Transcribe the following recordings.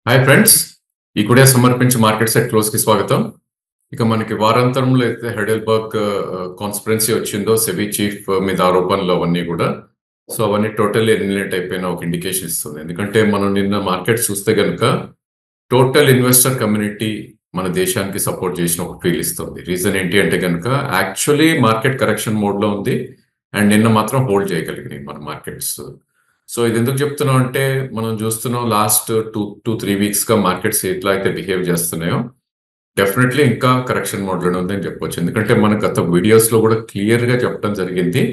Hi friends, ఈ కూడా సమర్పించి మార్కెట్ సెట్ క్లోజ్ కి స్వాగతం. ఇక మనకి వారాంతరంలో అయితే హెడెల్బర్గ్ కాన్స్పరెన్సీ వచ్చిందో సెబీ చీఫ్ మీద ఆరోపణలు అవన్నీ కూడా సో అవన్నీ టోటల్లీ ఎలిమినేట్ అయిపోయిన ఒక ఇండికేషన్ ఇస్తుంది. ఎందుకంటే మనం నిన్న మార్కెట్ చూస్తే కనుక టోటల్ ఇన్వెస్టర్ కమ్యూనిటీ మన దేశానికి సపోర్ట్ చేసిన ఒక ఫీల్ ఇస్తుంది. రీజన్ ఏంటి అంటే కనుక యాక్చువల్లీ మార్కెట్ కరెక్షన్ మోడ్ లో ఉంది అండ్ నిన్న మాత్రం హోల్డ్ చేయగలిగినాయి మన మార్కెట్స్. సో ఇది ఎందుకు చెప్తున్నాం అంటే మనం చూస్తున్నాం లాస్ట్ టూ త్రీ వీక్స్ గా మార్కెట్స్ ఎట్లా అయితే బిహేవ్ చేస్తున్నాయో డెఫినెట్లీ ఇంకా కరెక్షన్ మోడ్ లోనే ఉందని చెప్పొచ్చు. ఎందుకంటే మన గత వీడియోస్ లో కూడా క్లియర్ గా చెప్పడం జరిగింది.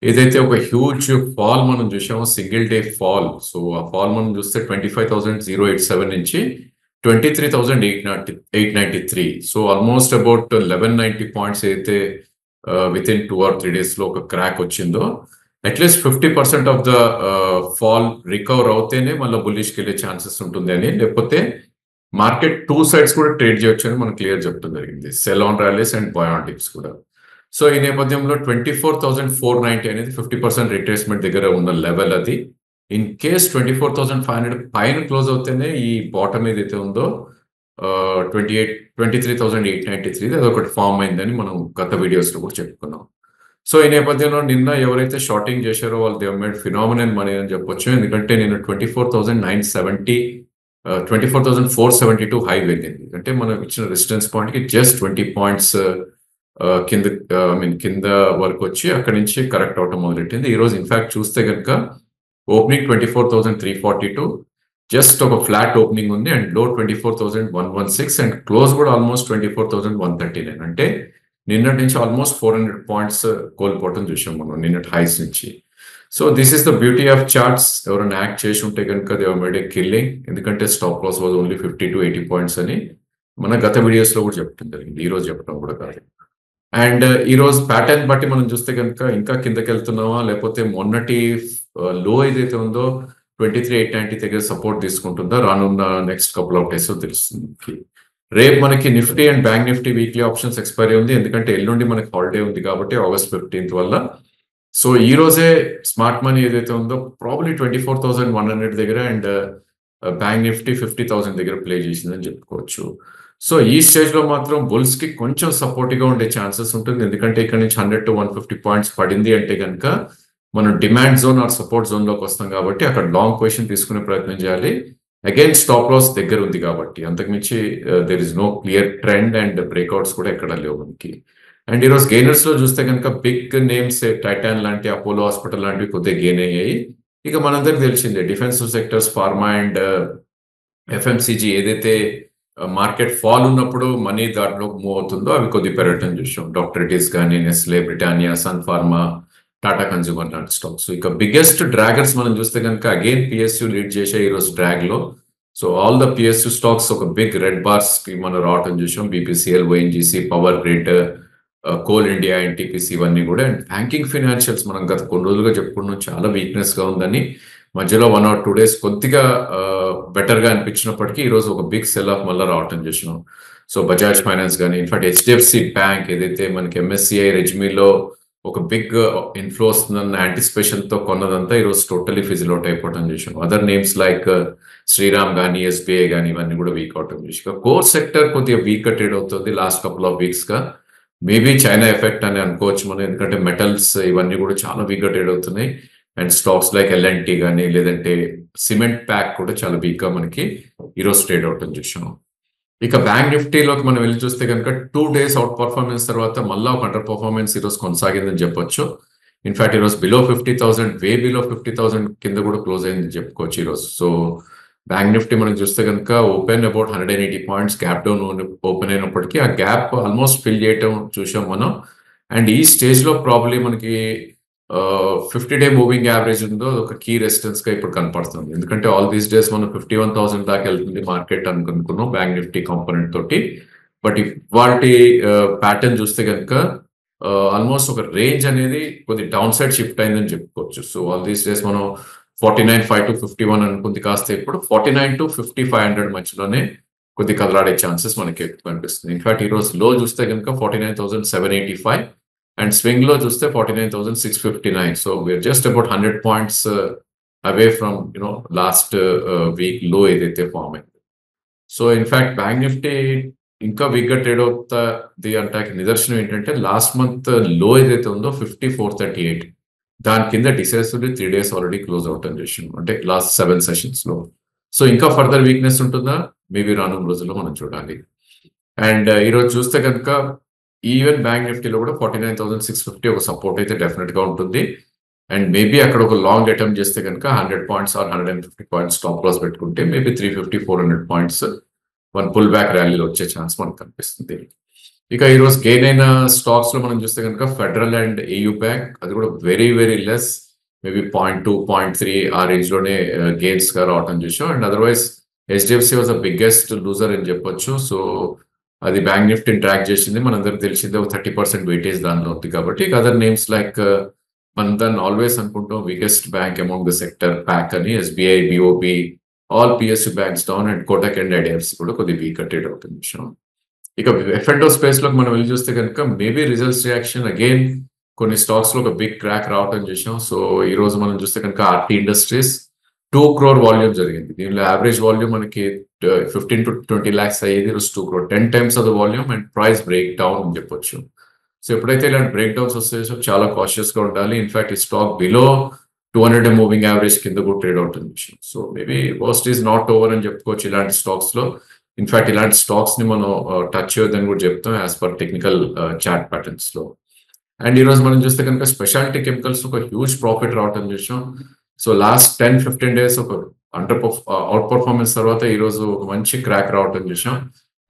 ఏదైతే ఒక హ్యూజ్ ఫాల్ మనం చూసామో సింగిల్ డే ఫాల్, సో ఆ ఫాల్ మనం చూస్తే 25,087 నుంచి 23,893, సో ఆల్మోస్ట్ అబౌట్ 1190 పాయింట్స్ అయితే విత్ ఇన్ 2 or 3 days లో ఒక క్రాక్ వచ్చిందో at least 50% of the fall recover అవుతేనే మళ్ళీ బుల్లిష్కి వెళ్ళే ఛాన్సెస్ ఉంటుంది అని, లేకపోతే మార్కెట్ టూ సైడ్స్ కూడా ట్రేడ్ చేయొచ్చు అని మనం క్లియర్ చెప్పడం జరిగింది, sell on rallies and buy on dips కూడా. సో ఈ నేపథ్యంలో 24,490 అనేది 50% రిట్రేస్మెంట్ దగ్గర ఉన్న లెవెల్. అది ఇన్ కేస్ 24,500 పైన క్లోజ్ అవుతేనే ఈ బాటమ్ ఏదైతే ఉందో 23,893 అదొకటి ఫామ్ అయిందని మనం గత వీడియోస్ లో కూడా చెప్పుకున్నాం. సో ఈ నేపథ్యంలో నిన్న ఎవరైతే షార్టింగ్ చేశారో వాళ్ళు దే మేడ్ ఫినామినల్ మనీ అని చెప్పొచ్చు. ఎందుకంటే నిన్న 24,472 హై వెళ్ళింది. అంటే మనం ఇచ్చిన రెసిస్టెన్స్ పాయింట్ కి జస్ట్ 20 పాయింట్స్ కింద కింద వరకు వచ్చి అక్కడి నుంచి కరెక్ట్ అవటం మొదలెట్టింది. ఈ రోజు ఇన్ఫాక్ట్ చూస్తే కనుక ఓపెనింగ్ 24,342, జస్ట్ ఒక ఫ్లాట్ ఓపెనింగ్ ఉంది అండ్ లో 24,116 అండ్ క్లోజ్ కూడా ఆల్మోస్ట్ 24,139. అంటే నిన్నటి నుంచి ఆల్మోస్ట్ 400 పాయింట్స్ కోల్పోవటం చూసాం మనం నిన్నటి హైస్ నుంచి. So this is the beauty of charts. ఎవరైనా యాక్ట్ చేసి ఉంటే కనుక దే మేడ్ ఏ కిల్లింగ్. ఎందుకంటే stop loss was only 50 to 80 points అని మన గత వీడియోస్ లో కూడా చెప్తుంది జరిగింది, ఈ రోజు చెప్పడం కూడా కాదు. అండ్ ఈ రోజు ప్యాటర్న్ బట్టి మనం చూస్తే కనుక ఇంకా కిందకి వెళ్తున్నామా, లేకపోతే మొన్నటి లో ఏదైతే ఉందో 23,890 దగ్గర సపోర్ట్ తీసుకుంటుందా రానున్న నెక్స్ట్ కపుల్ ఆఫ్ డేస్ తెలుస్తుంది. రేపు మనకి Nifty and bank Nifty weekly options expiry ఉంది, ఎందుకంటే ఎల్లుండి మనకి హాలిడే ఉంది కాబట్టి August 15th వల్ల. సో ఈ రోజే స్మార్ట్ మనీ ఏదైతే ఉందో ప్రాబ్లీ 24,100 దగ్గర అండ్ బ్యాంక్ నిఫ్టీ 50,000 దగ్గర ప్లే చేసిందని చెప్పుకోవచ్చు. సో ఈ స్టేజ్ లో మాత్రం బుల్స్ కి కొంచెం సపోర్టివ్ గా ఉండే ఛాన్సెస్ ఉంటుంది. ఎందుకంటే ఇక్కడ నుంచి 100 to 150 పాయింట్స్ పడింది అంటే కనుక మనం demand zone or support zone లోకి వస్తాం కాబట్టి అక్కడ లాంగ్ పొజిషన్ తీసుకునే ప్రయత్నం చేయాలి. అగైన్ స్టాప్ లాస్ దగ్గర ఉంది కాబట్టి అంతకుమించి there is no clear trend and breakouts కూడా ఎక్కడ లేవు మనకి. అండ్ ఈరోజు గెయినర్స్ లో చూస్తే కనుక బిగ్ నేమ్స్ టైటాన్ లాంటి, అపోలో హాస్పిటల్ లాంటివి కొద్దిగా గెయిన్ అయ్యాయి. ఇక మనందరికి తెలిసిందే defensive sectors, pharma and FMCG ఏదైతే మార్కెట్ ఫాల్ ఉన్నప్పుడు మనీ దాంట్లో మూవ్ అవుతుందో అవి కొద్ది పెరగటం చూసాం. డాక్టర్ రెడ్డిస్ కానీ, Nestle, Britannia, Sun Pharma, Tata consumer లాంటి స్టాక్స్. ఇక బిగ్గెస్ట్ డ్రాగర్స్ మనం చూస్తే కనుక అగైన్ పిఎస్యూ లీడ్ చేసే ఈరోజు డ్రాగ్ లో. So all the PSU stocks ఒక బిగ్ రెడ్ బార్స్ కి మనం రావటం చూసాం. BPCL, ONGC, power grid, coal India, NTPC ఇవన్నీ కూడా. అండ్ బ్యాంకింగ్ ఫైనాన్షియల్స్ మనం గత కొన్ని రోజులుగా చెప్పుకున్నాం చాలా వీక్నెస్ గా ఉందని. మధ్యలో 1 or 2 days కొద్దిగా బెటర్ గా అనిపించినప్పటికీ ఈ రోజు ఒక బిగ్ సెల్ ఆఫ్ మళ్ళీ రావటం చూసినాం. సో బజాజ్ ఫైనాన్స్ కానీ, ఇన్ఫాక్ట్ హెచ్డిఎఫ్సి బ్యాంక్ ఏదైతే మనకి ఎంఎస్సిఐ రెజ్మీలో ఒక బిగ్ ఇన్ఫ్లో వస్తుందన్న యాంటిసిపేషన్ తో కొన్నదంతా ఈరోజు టోటలీ ఫిజిల్ అవుట్ అయిపోవటం చూసాం. అదర్ నేమ్స్ లైక్ శ్రీరామ్ కానీ, ఎస్బీఐ కానీ ఇవన్నీ కూడా వీక్ అవటం చూసాం. కోర్ సెక్టర్ కొద్దిగా వీక్ గా ట్రేడ్ అవుతుంది లాస్ట్ కపుల్ ఆఫ్ వీక్స్ గా. మేబీ చైనా ఎఫెక్ట్ అని అనుకోవచ్చు మనం, ఎందుకంటే మెటల్స్ ఇవన్నీ కూడా చాలా వీక్ గా ట్రేడ్ అవుతున్నాయి. అండ్ స్టాక్స్ లైక్ ఎల్ఎన్టీ కానీ, లేదంటే సిమెంట్ ప్యాక్ కూడా చాలా వీక్ గా మనకి ఈరోజు ట్రేడ్ అవటం చూసాం. ఇక బ్యాంక్ నిఫ్టీలోకి మనం వెళ్ళి చూస్తే కనుక 2 days అవుట్ పర్ఫార్మెన్స్ తర్వాత మళ్ళీ ఒక అండర్ పర్ఫార్మెన్స్ ఈరోజు కొనసాగిందని చెప్పొచ్చు. ఇన్ఫాక్ట్ ఈరోజు బిలో 50,000, వే బిలో 50,000 కింద కూడా క్లోజ్ అయిందని చెప్పుకోవచ్చు ఈరోజు. సో బ్యాంక్ నిఫ్టీ మనం చూస్తే కనుక open about 180 points gap down open అయినప్పటికీ ఆ గ్యాప్ ఆల్మోస్ట్ ఫిల్ చేయటం చూసాం మనం. అండ్ ఈ స్టేజ్ లో ప్రాబ్లీ మనకి 50-day మూవింగ్ యావరేజ్ ఉందో ఒక కీ రెసిస్టెన్స్ గా ఇప్పుడు కనపడుతుంది. ఎందుకంటే ఆల్ దీస్ డేస్ మనం 51,000 దాకా వెళ్తుంది మార్కెట్ అనుకున్నాం బ్యాంక్ నిఫ్టీ కాంపోనెంట్ తోటి. బట్ వాటి ప్యాటర్న్ చూస్తే కనుక ఆల్మోస్ట్ ఒక రేంజ్ అనేది కొద్ది డౌన్ సైడ్ షిఫ్ట్ అయిందని చెప్పుకోవచ్చు. సో ఆల్ దీస్ డేస్ మనం 49,500 to 51 అనుకుంది కాస్త ఇప్పుడు 49 to 5,500 మధ్యలోనే కొద్ది కదలాడే ఛాన్సెస్ మనకి ఎక్కువ కనిపిస్తుంది. ఇన్ఫాక్ట్ ఈ రోజు లో చూస్తే కనుక 49,785 అండ్ స్వింగ్ లో చూస్తే 49,659. So we are just about 100 points away from last week లో ఏదైతే ఫామ్ అయింది. సో ఇన్ఫాక్ట్ బ్యాంక్ నిఫ్టీ ఇంకా వీక్ గా ట్రేడ్ అవుతుంది అంటే నిదర్శనం ఏంటంటే లాస్ట్ మంత్ లో ఏదైతే ఉందో 5438 దాని కింద decisively 3 days already close out అని చేసాం అంటే లాస్ట్ 7 సెషన్స్ లో. సో ఇంకా ఫర్దర్ వీక్నెస్ ఉంటుందా మేబీ రానున్న రోజుల్లో మనం చూడాలి. అండ్ ఈరోజు చూస్తే కనుక ఈవెన్ బ్యాంక్ నిఫ్టీలో కూడా 49,650 ఒక సపోర్ట్ అయితే డెఫినెట్ గా ఉంటుంది. అండ్ మేబీ అక్కడ ఒక లాంగ్ అటెంప్ట్ చేస్తే కనుక 100 points or 150 points stop loss పెట్టుకుంటే maybe 350-400 points one pull back ర్యాలీలో వచ్చే ఛాన్స్ మనకు కనిపిస్తుంది. ఇక ఈరోజు గెయిన్ అయిన స్టాక్స్ లో మనం చూస్తే కనుక ఫెడరల్ అండ్ ఏయూ బ్యాంక్ అది కూడా వెరీ వెరీ లెస్ మేబీ 0.2 0.3 ఆ రేంజ్ లోనే గెయిన్స్ గా రావటం చూసాం. And otherwise HDFC was the biggest loser అని చెప్పొచ్చు. సో అది బ్యాంక్ నిఫ్టీని ట్రాక్ చేసింది మనందరికి తెలిసిందే 30% వెయిటేజ్ దానిలో ఉంది కాబట్టి. అదర్ నేమ్స్ లైక్ మనం దాన్ని ఆల్వేస్ అనుకుంటాం weakest bank among the sector pack అని SBI BOP all PSU banks down and Kotak and IDFC కూడా కొద్దిగా వీక్ ట్రేడ్ అవుతుంది విషయం. ఇక ఎఫ్ఎండో స్పేస్ లో మనం వెళ్ళి చూస్తే కనుక మేబీ రిజల్ట్స్ రియాక్షన్ అగైన్ కొన్ని స్టాక్స్ లో ఒక బిగ్ క్రాక్ రావటం చేసాం. సో ఈ రోజు మనం చూస్తే కనుక ఆర్టీ ఇండస్ట్రీస్ 2 crore వాల్యూమ్ జరిగింది. దీనిలో యావరేజ్ వాల్యూమ్ మనకి 15 to 20 lakhs అయ్యేది ఈరోజు 2 crore 10 times of the volume and price break down అని చెప్పొచ్చు. సో ఎప్పుడైతే ఇలాంటి బ్రేక్ డౌన్స్ వస్తాయో చాలా కాషియస్ గా ఉండాలి. ఇన్ఫాక్ట్ ఈ స్టాక్ బిలో 200 మూవింగ్ యావరేజ్ కింద కూడా ట్రేడ్ అవుతుంది. So maybe worst is not over అని చెప్పుకోవచ్చు ఇలాంటి స్టాక్స్ లో. ఇన్ఫాక్ట్ ఇలాంటి స్టాక్స్ ని మనం టచ్ చేయొద్దని కూడా చెప్తాం as per technical chart patterns లో. అండ్ ఈ రోజు మనం చూస్తే కనుక స్పెషాలిటీ కెమికల్స్ ఒక హ్యూజ్ ప్రాఫిట్ రావటం చూసాం. సో లాస్ట్ 10-15 days ఒక అవుట్ పర్ఫార్మెన్స్ తర్వాత ఈ రోజు ఒక మంచి క్రాక్ రావటం చూసాం.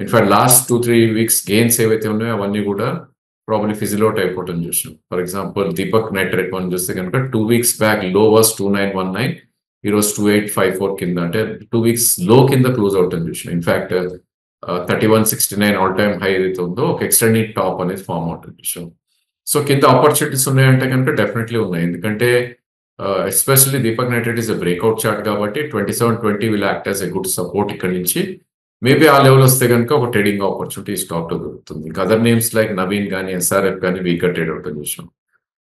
ఇన్ఫాక్ట్ లాస్ట్ 2-3 weeks గెయిన్స్ ఏవైతే ఉన్నాయో అవన్నీ కూడా ప్రాబ్లీ ఫిజిల్ అవుట్ అయిపోవటం చూసాం. ఫర్ ఎగ్జాంపుల్ దీపక్ నైట్రేట్ మనం చూస్తే కనుక 2 weeks బ్యాక్ లో వాస్ 2919 ఈ రోజు 2854 కింద అంటే 2 weeks లో కింద క్లోజ్ అవటం చూసాం. ఇన్ఫాక్ట్ 3169 ఆల్ టైమ్ హై ఏదైతే ఉందో ఒక ఎక్స్టెండెడ్ టాప్ అనేది ఫామ్ అవుతుంది చూసాం. సో కింద ఆపర్చునిటీస్ ఉన్నాయంటే కనుక డెఫినెట్లీ ఉన్నాయి. ఎందుకంటే especially Deepak nitrate is breakout chart కాబట్టి 2720 will act as a good support ఇక్కడ నుంచి. మేబీ ఆ లెవెల్ వస్తే కనుక ఒక ట్రేడింగ్ ఆపర్చునిటీ స్టాక్ లో దొరుకుతుంది. ఇంకా అదర్ నేమ్స్ లైక్ నవీన్ కానీ ఎస్ఆర్ఎఫ్ కానీ వీక్ గా ట్రేడ్ అవుతుంది చూసాం.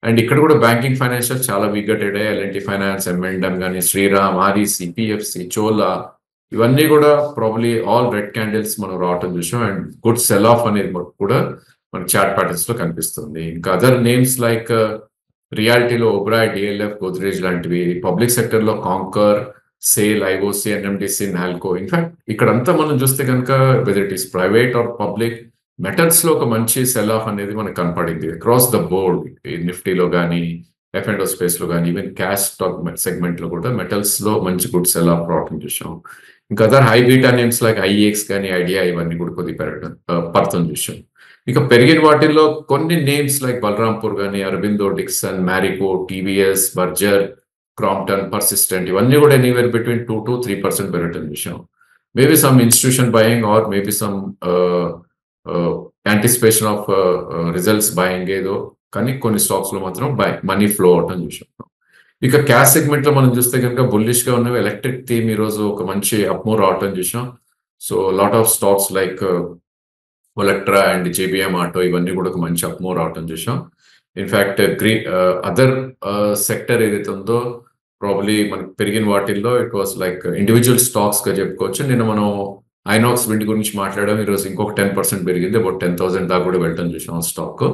అండ్ ఇక్కడ కూడా బ్యాంకింగ్ ఫైనాన్షియల్ చాలా వీక్ గా ట్రేడ్ అయ్యాయి. ఎల్ఎన్టీ ఫైనాన్స్, ఎంఎండమ్ కానీ, శ్రీరామ్, ఆర్ఈసి, పిఎఫ్సి, చోలా ఇవన్నీ కూడా ప్రాబ్లీ ఆల్ రెడ్ క్యాండిల్స్ మనం రావటం చూసాం. అండ్ గుడ్ సెల్ ఆఫ్ అనేది కూడా మన చార్ట్ ప్యాటర్న్స్ లో కనిపిస్తుంది. ఇంకా అదర్ నేమ్స్ లైక్ రియాలిటీలో ఒబ్రాయ్, డిఎల్ఎఫ్, గోద్రేజ్ లాంటివి, పబ్లిక్ సెక్టర్ లో CONCOR, SAIL, IOC, NMDC, NALCO. In fact ఇక్కడంతా మనం చూస్తే కనుక whether it is private or public metals లో ఒక మంచి సెల్ ఆఫ్ అనేది మనకు కనపడింది అక్రాస్ ద బోర్డ్. నిఫ్టీలో కానీ ఎఫ్ఎండో స్పేస్ లో కానీ ఈవెన్ క్యాష్ స్టాక్ సెగ్మెంట్ లో కూడా మెటల్స్ లో మంచి గుడ్ సెల్ ఆఫ్ రావటం చూసాం. ఇంకా other high beta names like IX కానీ ఐడియా ఇవన్నీ కూడా కొద్దిగా పడతాం చూసాం. ఇక పెరిగిన వాటిల్లో కొన్ని నేమ్స్ లైక్ బలరాంపూర్ కానీ, Aurobindo, Dixon, Marico, TVS, Berger, Crompton, persistent ఇవన్నీ కూడా ఎనీవేర్ బిట్వీన్ 2-3% పెరగటం విషయం. Maybe some institution buying or maybe some anticipation of results buying ఏదో కానీ కొన్ని స్టాక్స్ లో మాత్రం మనీ ఫ్లో అవటం చూసాం. ఇక క్యాష్ సెగ్మెంట్ లో మనం చూస్తే కనుక బుల్లిష్ గా ఉన్నవి ఎలక్ట్రిక్ థీమ్ ఈ రోజు ఒక మంచి అప్మూవ్ రావటం చూసాం. So lot of stocks like Olectra and JBM auto ఇవన్నీ కూడా ఒక మంచి అప్మూవ్ రావటం చూసాం. ఇన్ఫాక్ట్ అదర్ సెక్టర్ ఏదైతే ఉందో ప్రాబ్లీ మనకి పెరిగిన వాటిల్లో it was like individual stocks గా చెప్పుకోవచ్చు. నిన్న మనం ఐనాక్స్ విండ్ గురించి మాట్లాడడం ఈరోజు ఇంకొక 10% పెరిగింది, అబౌట్ 10,000 దాకా కూడా వెళ్ళటం చూసాం stock.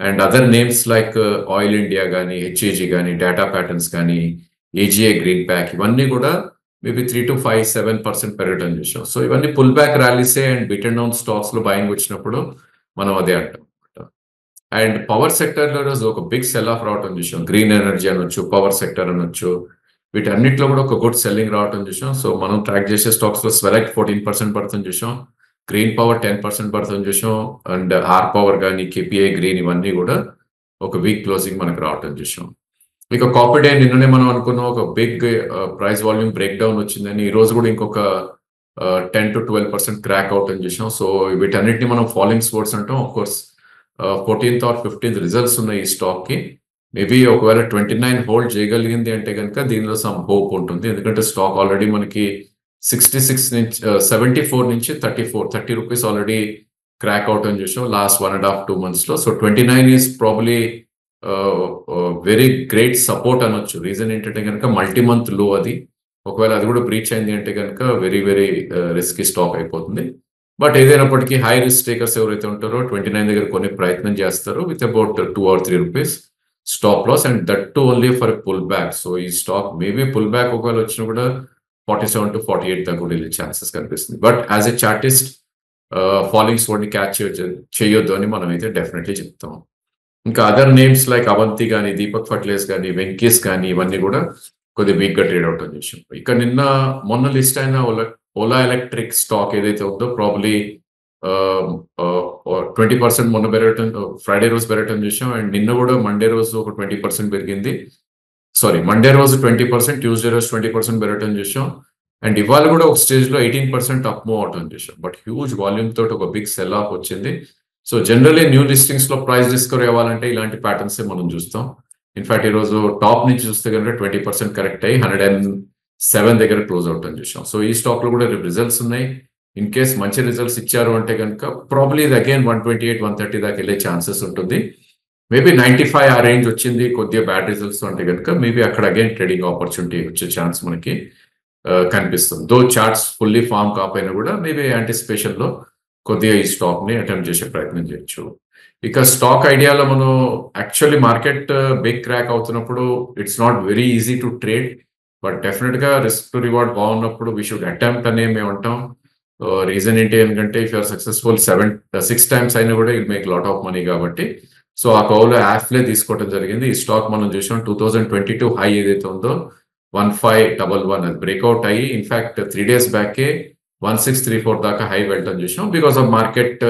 And other names like oil India కానీ, హెచ్ఏజీ కానీ, డేటా ప్యాటర్న్స్ కానీ, ఏజీఏ గ్రీన్ ప్యాక్ ఇవన్నీ కూడా మేబీ 3-5-7% పెరగటం చూసాం. సో ఇవన్నీ పుల్ బ్యాక్ ర్యాలీసే and beaten down stocks లో బయింగ్ వచ్చినప్పుడు మనం అదే అంటాం. అండ్ పవర్ సెక్టర్ లో రోజు ఒక బిగ్ సెల్ ఆఫ్ రావటం చూసాం. గ్రీన్ ఎనర్జీ అనొచ్చు, పవర్ సెక్టర్ అనొచ్చు, వీటన్నిటిలో కూడా ఒక గుడ్ సెల్లింగ్ రావటం చూసాం. సో మనం ట్రాక్ చేసే స్టాక్స్ లో స్వెలెక్ట్ 14% పడుతుంది చూసాం, గ్రీన్ పవర్ 10% పడుతుంది చూసాం, అండ్ ఆర్ పవర్ కానీ, కేపీఐ గ్రీన్ ఇవన్నీ కూడా ఒక వీక్ క్లోజింగ్ మనకు రావటం చూసాం. ఇక కాపీ డే నిన్ననే మనం అనుకున్నాం ఒక big price volume break down వచ్చిందని, ఈ రోజు కూడా ఇంకొక 10-12% క్రాక్ అవుట్ అని చూసాం. సో వీటన్నిటిని మనం ఫాలోయింగ్ స్పోర్ట్స్ అంటాం. Of course 14th or 15th results ఉన్నాయి ఈ స్టాక్ కి. మేబీ ఒకవేళ 29 హోల్డ్ చేయగలిగింది అంటే కనుక దీనిలో సమ్ హోప్ ఉంటుంది. ఎందుకంటే స్టాక్ ఆల్రెడీ మనకి 66 నుంచి 74 నుంచి 30 రూపీస్ ఆల్రెడీ క్రాక్ అవుట్ అని చూసాం లాస్ట్ 1.5-2 months లో. So 29 is probably very great support అనొచ్చు. రీజన్ ఏంటంటే కనుక మల్టీ మంత్ లో అది ఒకవేళ అది కూడా బ్రీచ్ అయింది అంటే కనుక వెరీ వెరీ రిస్కీ స్టాక్ అయిపోతుంది. బట్ ఏదైనప్పటికీ హై రిస్క్ టేకర్స్ ఎవరైతే ఉంటారో 29 దగ్గర కొనే ప్రయత్నం చేస్తారు with about 2 or 3 rupees stop loss, and that too only for pull back. So ఈ స్టాక్ మేబీ పుల్ బ్యాక్ ఒకవేళ వచ్చినా కూడా 47 to 48 దాకా కూడా వెళ్ళే ఛాన్సెస్ కనిపిస్తుంది. But as a chartist following స్టోర్ని క్యాచ్ చేయొద్దు అని మనం అయితే డెఫినెట్లీ చెప్తాం. ఇంకా అదర్ నేమ్స్ లైక్ అవంతి కానీ, దీపక్ ఫర్టిలైజర్స్ కానీ, వెంకీస్ కానీ ఇవన్నీ కూడా కొద్దిగా వీక్గా ట్రేడ్ అవుట్ అని చూసాం. ఇక మొన్న లిస్ట్ అయిన ఓలా ఎలక్ట్రిక్ స్టాక్ ఏదైతే ఉందో ప్రాబ్లీ 20% మొన్న పెరగటం, ఫ్రైడే రోజు పెరగటం చూసాం. అండ్ నిన్న కూడా మండే రోజు ఒక 20% పెరిగింది. సారీ, మండే రోజు 20%, ట్యూస్డే రోజు 20% పెరగటం చూసాం. అండ్ ఇవాళ కూడా ఒక స్టేజ్లో 18% అప్ మూవ్ అవటం చూసాం. బట్ హ్యూజ్ వాల్యూమ్ తోటి ఒక బిగ్ సెల్ ఆఫ్ వచ్చింది. సో జనరలీ న్యూ లిస్టింగ్స్ లో ప్రైస్ డిస్కవరీ అవ్వాలంటే ఇలాంటి ప్యాటర్న్స్ మనం చూస్తాం. ఇన్ఫాక్ట్ ఈ రోజు టాప్ నుంచి చూస్తే కనుక 20% కరెక్ట్ అయ్యి 107 దగ్గర క్లోజ్ అవుట్ అని చూసాం. సో ఈ స్టాక్ లో కూడా రిజల్ట్స్ ఉన్నాయి. ఇన్ కేస్ మంచి రిజల్ట్స్ ఇచ్చారు అంటే కనుక ప్రాబ్లీ ఇది అగైన్ 128, 130 దాకా వెళ్ళే ఛాన్సెస్ ఉంటుంది. మేబీ 95 ఆ రేంజ్ వచ్చింది కొద్దిగా బ్యాడ్ రిజల్ట్స్ అంటే కనుక మేబీ అక్కడ అగైన్ ట్రేడింగ్ ఆపర్చునిటీ వచ్చే ఛాన్స్ మనకి కనిపిస్తుంది. దో చార్ట్స్ ఫుల్లీ ఫామ్ కాకపోయినా కూడా మేబీ యాంటిసిపేషన్ లో కొద్దిగా ఈ స్టాక్ ని అటెంప్ట్ చేసే ప్రయత్నం చేయొచ్చు. ఇక స్టాక్ ఐడియాలో మనం యాక్చువల్లీ మార్కెట్ బిగ్ క్రాక్ అవుతున్నప్పుడు it's not very easy to trade, but definite గా రిస్క్ టు రివార్డ్ బాగున్నప్పుడు వీ షుడ్ అటెంప్ట్ అనే మేము అంటాం. రీజన్ ఏంటి ఎందుకంటే ఇఫ్ యూఆర్ సక్సెస్ఫుల్ 6 times అయినా కూడా ఇల్ మేక్ లాట్ ఆఫ్ మనీ కాబట్టి. సో ఆ కౌలో యాఫ్లే తీసుకోవడం జరిగింది. ఈ స్టాక్ మనం చూసాం 2022 హై ఏదైతే ఉందో 1511 అది బ్రేక్అవుట్ అయ్యి ఇన్ఫాక్ట్ 3 days బ్యాకే 1634 దాకా హై వెళ్ళటం చూసాం. బికాస్ ఆఫ్ మార్కెట్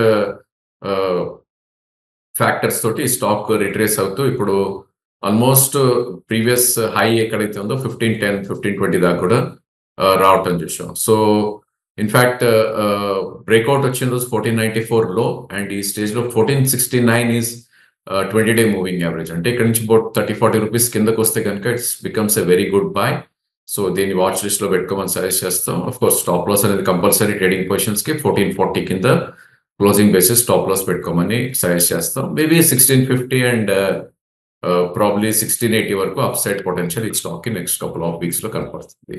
ఫ్యాక్టర్స్ తోటి స్టాక్ రిట్రేస్ అవుతూ ఇప్పుడు ఆల్మోస్ట్ ప్రీవియస్ హై ఎక్కడైతే ఉందో 1510, 1520 దాకా కూడా రావటం చూసాం. సో ఇన్ఫాక్ట్ బ్రేక్అవుట్ వచ్చిన రోజు 1494 లో, అండ్ ఈ స్టేజ్ లో 1469 ఈస్ 20-day మూవింగ్ యావరేజ్. అంటే ఇక్కడ నుంచి అబౌట్ 30-40 రూపీస్ కిందకు వస్తే కనుక it's becomes a very good bye. So దీన్ని వాచ్ లిస్ట్ లో పెట్టుకోమని సజెస్ట్ చేస్తాం. ఆఫ్ కోర్స్ స్టాప్ లాస్ అనేది కంపల్సరీ ట్రేడింగ్ పొజిషన్స్ కి 1440 కింద క్లోజింగ్ బేసిస్ స్టాప్ లాస్ పెట్టుకోమని సజెస్ట్ చేస్తాం. మేబీ 1650 అండ్ ప్రాబ్లీ 1680 వరకు అప్ సైడ్ పొటెన్షియల్ ఈ స్టాక్ కి నెక్స్ట్ కపుల్ ఆఫ్ వీక్స్ లో కనపడుతుంది.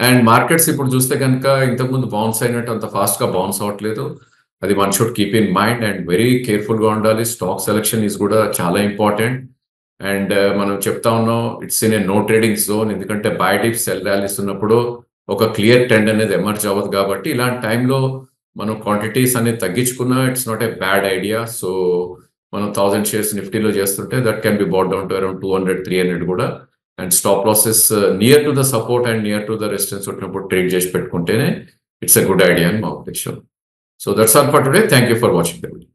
అండ్ మార్కెట్స్ ఇప్పుడు చూస్తే కనుక ఇంతకుముందు బౌన్స్ అయినట్టు అంత ఫాస్ట్ గా బౌన్స్ అవ్వట్లేదు. అది one should keep in mind and very careful గా ఉండాలి. స్టాక్ సెలెక్షన్ ఈజ్ కూడా చాలా ఇంపార్టెంట్. అండ్ మనం చెప్తా ఉన్నాం it's in a no trading zone, ఎందుకంటే బై డిప్స్ సెల్ ర్యాలీస్ ఉన్నప్పుడు ఒక క్లియర్ ట్రెండ్ అనేది ఎమర్జ్ అవ్వదు కాబట్టి ఇలాంటి టైంలో మనం క్వాంటిటీస్ అనేది తగ్గించుకున్నా it's not a bad idea. So మనం 1000 shares నిఫ్టీలో చేస్తుంటే that can be brought down to around 200, 300 కూడా. And stop losses near to the support and near to the resistance వచ్చినప్పుడు ట్రేడ్ చేసి పెట్టుకుంటేనే ఇట్స్ ఎ గుడ్ ఐడియా అని మా ఉద్దేశం. So that's all for today. Thank you for watching the video.